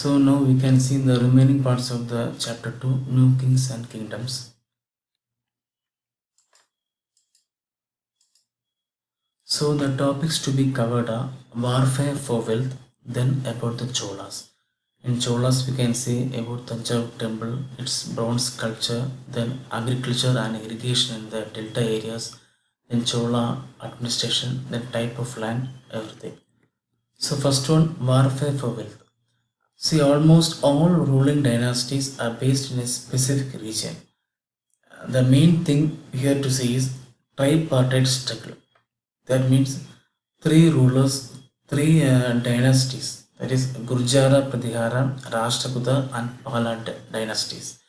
So now we can see the remaining parts of the chapter 2, New Kings and Kingdoms. So the topics to be covered are warfare for wealth, then about the Cholas. In Cholas we can say about Tanjavur temple, its bronze sculpture, then agriculture and irrigation in the delta areas, then Chola administration, then type of land, everything. So first one, warfare for wealth. See, almost all ruling dynasties are based in a specific region. The main thing here to see is tripartite struggle. That means three rulers, three dynasties. That is Gurjara, Pratihara, Rashtrakuta and Pala dynasties.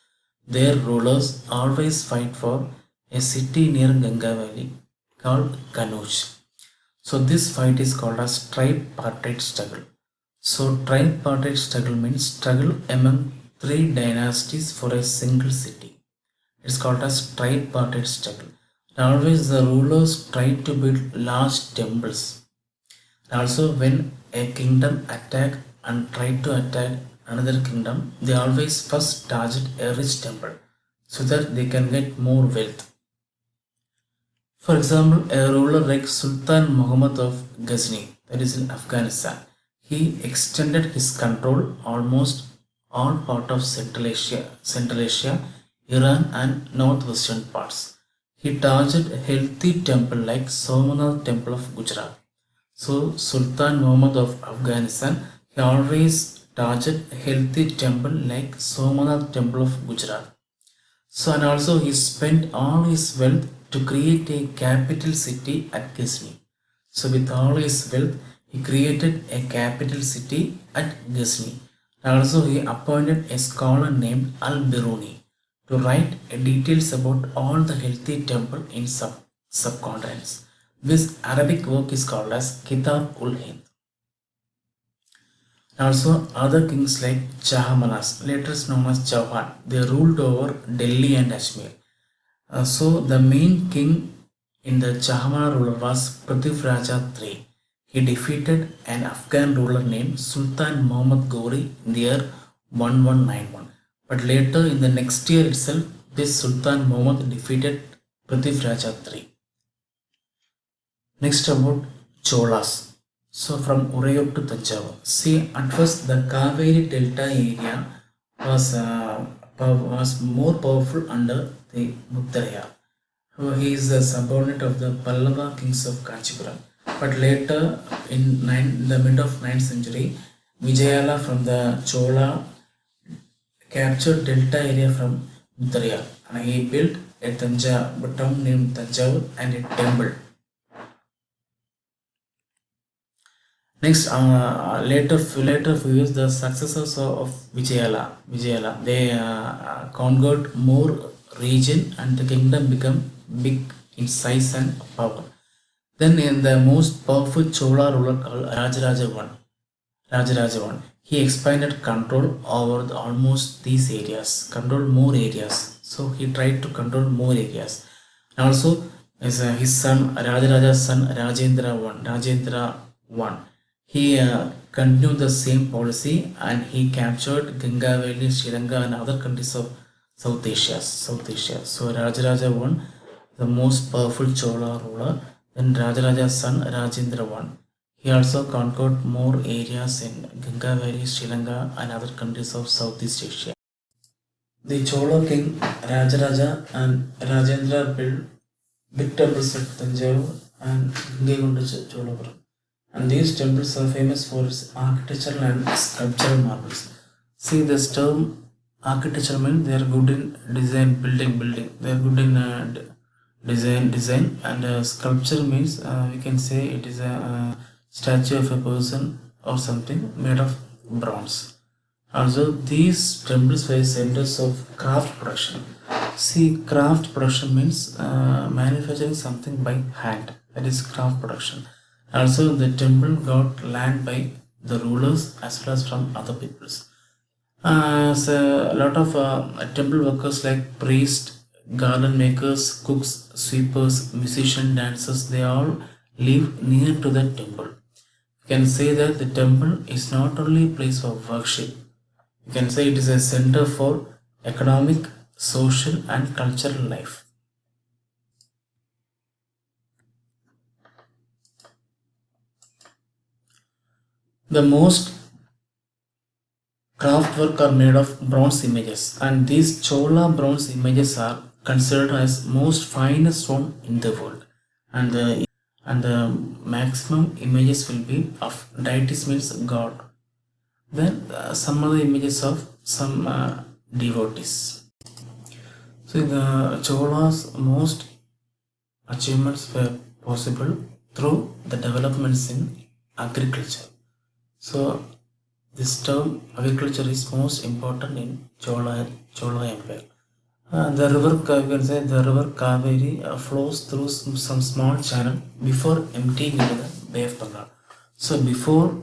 Their rulers always fight for a city near Ganga Valley called Kanuj. So this fight is called as tripartite struggle. So tripartite struggle means struggle among three dynasties for a single city. It's called as tripartite struggle. Always the rulers try to build large temples. Also when a kingdom attack and try to attack another kingdom, they always first target a rich temple so that they can get more wealth. For example, a ruler like Sultan Muhammad of Ghazni, that is in Afghanistan, he extended his control almost all part of Central Asia, Iran and northwestern parts. He targeted a healthy temple like Somanath temple of Gujarat. So Sultan Muhammad of Afghanistan, he always targeted a healthy temple like Somanath temple of Gujarat. So and also he spent all his wealth to create a capital city at Ghazni. So with all his wealth, he created a capital city at Ghazni. Also he appointed a scholar named Al-Biruni to write details about all the healthy temple in subcontinents. This Arabic work is called as Kitab-ul-Hind. Also other kings like Chahamanas, later known as Chauhan, they ruled over Delhi and Kashmir. So the main king in the Chahamana ruler was Prithviraj III. He defeated an Afghan ruler named Sultan Muhammad Ghori in the year 1191. But later in the next year itself, this Sultan Muhammad defeated Prithviraj III. Next about Cholas. So from Urayur to Tanjavur. See, at first the Kaveri Delta area was more powerful under the Muttaraya. He is the subordinate of the Pallava kings of Kanchipuram. But later in the mid of 9th century, Vijayala from the Chola captured delta area from Muttaraya and he built a town named Tanjavur and a temple. Next, later few years, the successors of Vijayala, they conquered more region and the kingdom became big in size and power. Then in the most powerful Chola ruler called Rajaraja I, he expanded control over almost these areas, control more areas. So he tried to control more areas. And also his son, Rajaraja's son Rajendra I, he continued the same policy and he captured Ganga Valley, Sri Lanka and other countries of South Asia. So Rajaraja I, the most powerful Chola ruler, then Rajaraja's son Rajendra I. He also conquered more areas in Ganga Valley, Sri Lanka and other countries of Southeast Asia. The Chola king Rajaraja and Rajendra built big temples at Tanjavur and Ganga Cholapuram. And these temples are famous for its architectural and sculptural marvels. See, this term architecture means they are good in design, building. They are good in design, and sculpture means we can say it is a statue of a person or something made of bronze. Also, these temples were centers of craft production. See, craft production means manufacturing something by hand. That is craft production. Also, the temple got land by the rulers as well as from other peoples. So a lot of temple workers like priests, garden makers, cooks, sweepers, musicians, dancers, they all live near to the temple. You can say that the temple is not only a place of worship You can say it is a center for economic, social, and cultural life. The most craft work are made of bronze images, and these Chola bronze images are considered as most finest one in the world. And the maximum images will be of deities, means God. Then some other images of some devotees. So the Chola's most achievements were possible through the developments in agriculture. So this term agriculture is most important in Chola Empire. The river, you can say the river Kaveri flows through some small channel before emptying into the Bay of Bengal. So before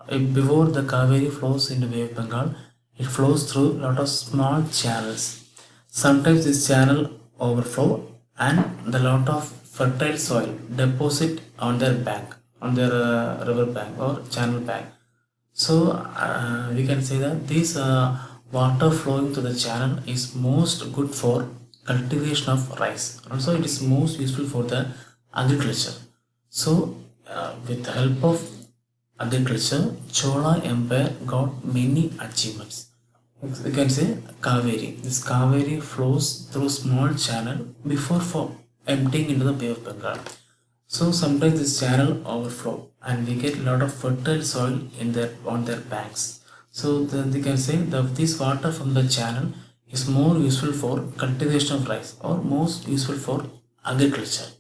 the Kaveri flows into Bay of Bengal, it flows through a lot of small channels. Sometimes this channel overflow and the lot of fertile soil deposit on their bank, on their river bank or channel bank. So we can say that this water flowing to the channel is most good for cultivation of rice. Also, it is most useful for the agriculture. So, with the help of agriculture, Chola Empire got many achievements. You can say Kaveri. This Kaveri flows through small channel before emptying into the Bay of Bengal. So sometimes this channel overflow and we get a lot of fertile soil in their on their banks. So they can say that this water from the channel is more useful for cultivation of rice or most useful for agriculture.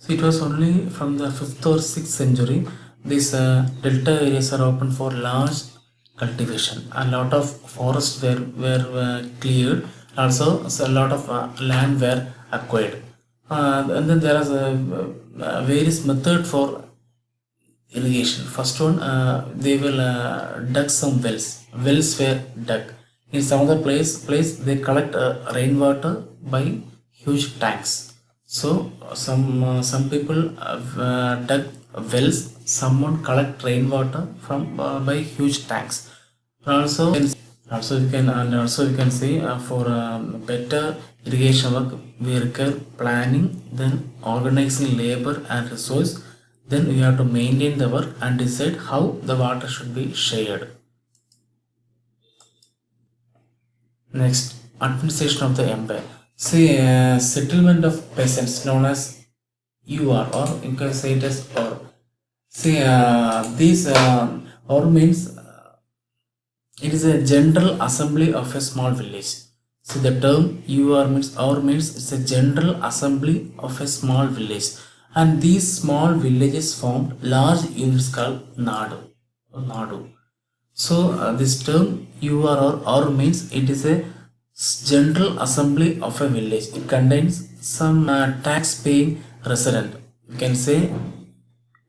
So it was only from the 5th or 6th century these delta areas are open for large cultivation. A lot of forests were cleared. Also, so a lot of land were acquired. And then there is a various method for irrigation. First one, they will dug some wells. Wells were dug. In some other place they collect rainwater by huge tanks. So some people dug wells. Someone collect rainwater from by huge tanks. Also we can say for better irrigation work we require planning, then organizing labor and resource, then we have to maintain the work and decide how the water should be shared. Next, administration of the empire. See, settlement of peasants known as UR, or you can say it as or. See, these or means it is a general assembly of a small village. See, the term UR means or means it's a general assembly of a small village, and these small villages formed large units called Nadu or Nadu. So this term UR or means it is a general assembly of a village. It contains some tax paying resident. You can say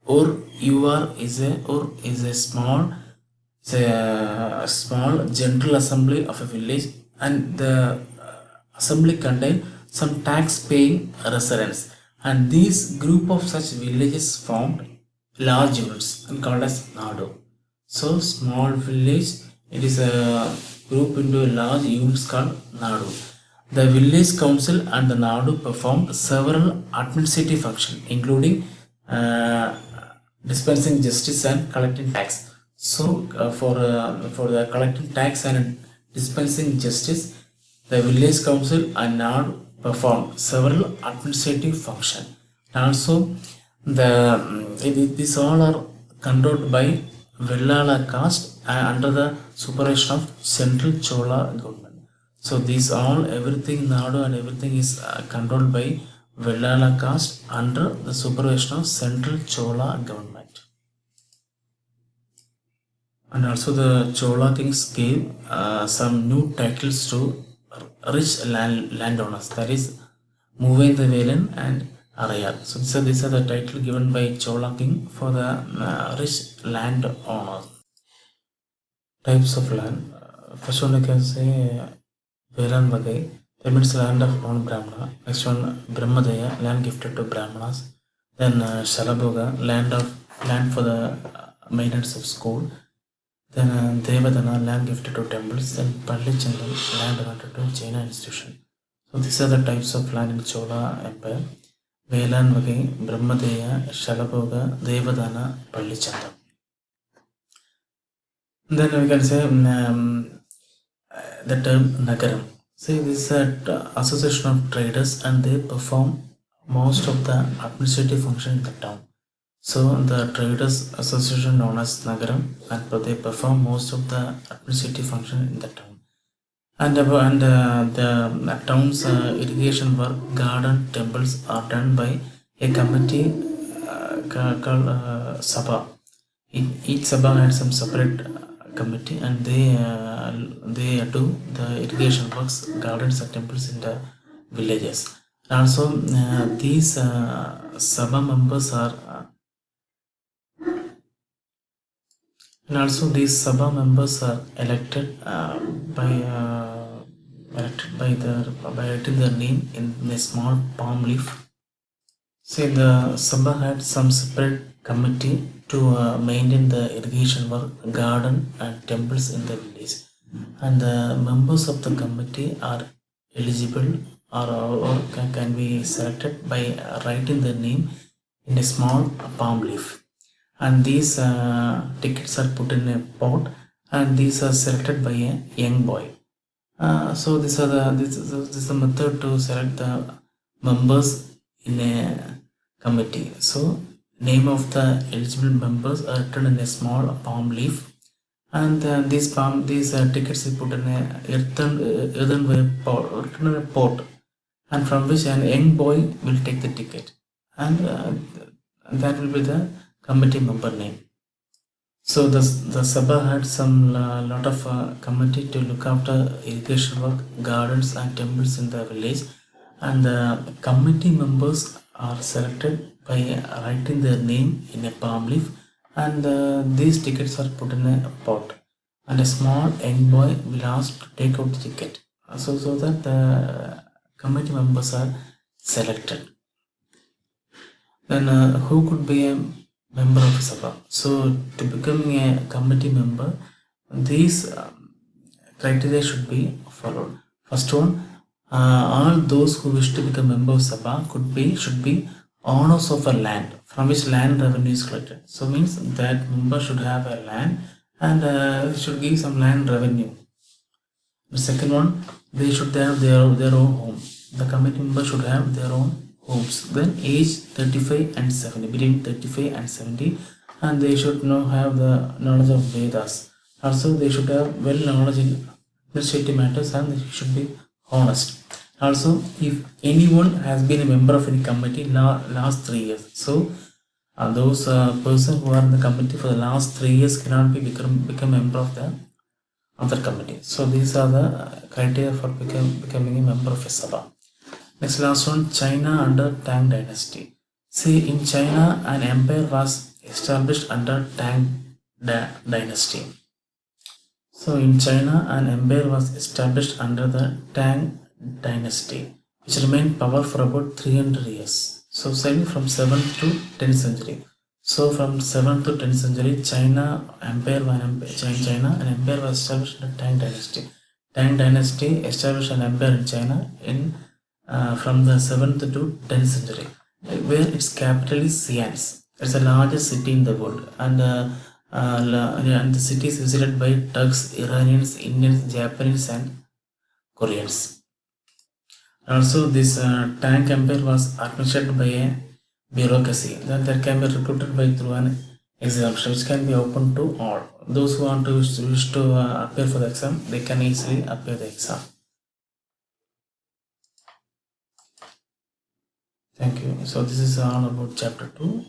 or UR is a small, say a small general assembly of a village, and the assembly contain some tax paying residents, and these group of such villages formed large units and called as Nadu. So small village, it is a group into a large units called Nadu. The village council and the Nadu performed several administrative functions, including dispensing justice and collecting tax. So for the collecting tax and dispensing justice, the village council and Nadu performed several administrative functions. Also, these all are controlled by Vellala caste under the supervision of central Chola government. So these all everything Nadu and everything is controlled by Vellala caste under the supervision of central Chola government. And also the Chola kings gave some new titles to rich landowners, that is Muvendavelan and Arayar. So these are the title given by Chola king for the rich landowners. Types of land. First one I can say Velan Vagai, that means land of non-Brahmana. Next one Brahmadaya, land gifted to Brahmanas. Then Shalabhoga, land for the maintenance of school. then Devadana, land gifted to temples, then Pallichandam, land granted to Jaina institution. So these are the types of land in Chola Empire. Velan Vagai, Brahmadeya, Shalaboga, Devadana, Pallichandam. Then we can say the term Nagaram. See, this is an association of traders and they perform most of the administrative function in the town. So the traders association known as Nagaram and they perform most of the administrative function in the town. And the town's irrigation work, garden, temples are done by a committee called Sabha. Each Sabha had some separate committee and they do the irrigation works, gardens and temples in the villages. Also, these Sabha members are and also these Sabha members are elected by writing their name in a small palm leaf. Say the Sabha had some separate committee to maintain the irrigation work, garden and temples in the village. And the members of the committee are eligible or can be selected by writing their name in a small palm leaf. And these tickets are put in a pot and these are selected by a young boy. So this is the method to select the members in a committee. So name of the eligible members are written in a small palm leaf, and these tickets is put in a earthenware pot, written in a pot, and from which an young boy will take the ticket, and that will be the committee member name. So the Sabha had some lot of committee to look after irrigation work, gardens and temples in the village, and the committee members are selected by writing their name in a palm leaf, and these tickets are put in a pot, and a small young boy will ask to take out the ticket, so that the committee members are selected. Then who could be a member of Sabha? So to become a committee member, these criteria should be followed. First one, all those who wish to become member of Sabha should be owners of a land from which land revenue is collected. So means that member should have a land and should give some land revenue. The second one, they should have their own home. The committee member should have their own homes. Then age 35 and 70, between 35 and 70, and they should have the knowledge of Vedas. Also, they should have well knowledge in administrative matters and they should be honest. Also, if anyone has been a member of any committee last 3 years, so those person who are in the committee for the last 3 years cannot become member of the other committee. So these are the criteria for becoming a member of a Sabha. Next, last one, China under Tang dynasty. See, in China, an empire was established under Tang dynasty. So in China, an empire was established under the Tang dynasty, which remained power for about 300 years. So starting from 7th to 10th century. So from 7th to 10th century, China an empire was established in the Tang dynasty. Tang dynasty established an empire in China from the 7th to 10th century, where its capital is Xi'an. It's the largest city in the world, and the city is visited by Turks, Iranians, Indians, Japanese, and Koreans. Also, this Tang empire was administered by a bureaucracy that can be recruited by through an examination, which can be open to all. Those who want to wish to appear for the exam, they can easily appear the exam. Thank you. So this is all about chapter 2.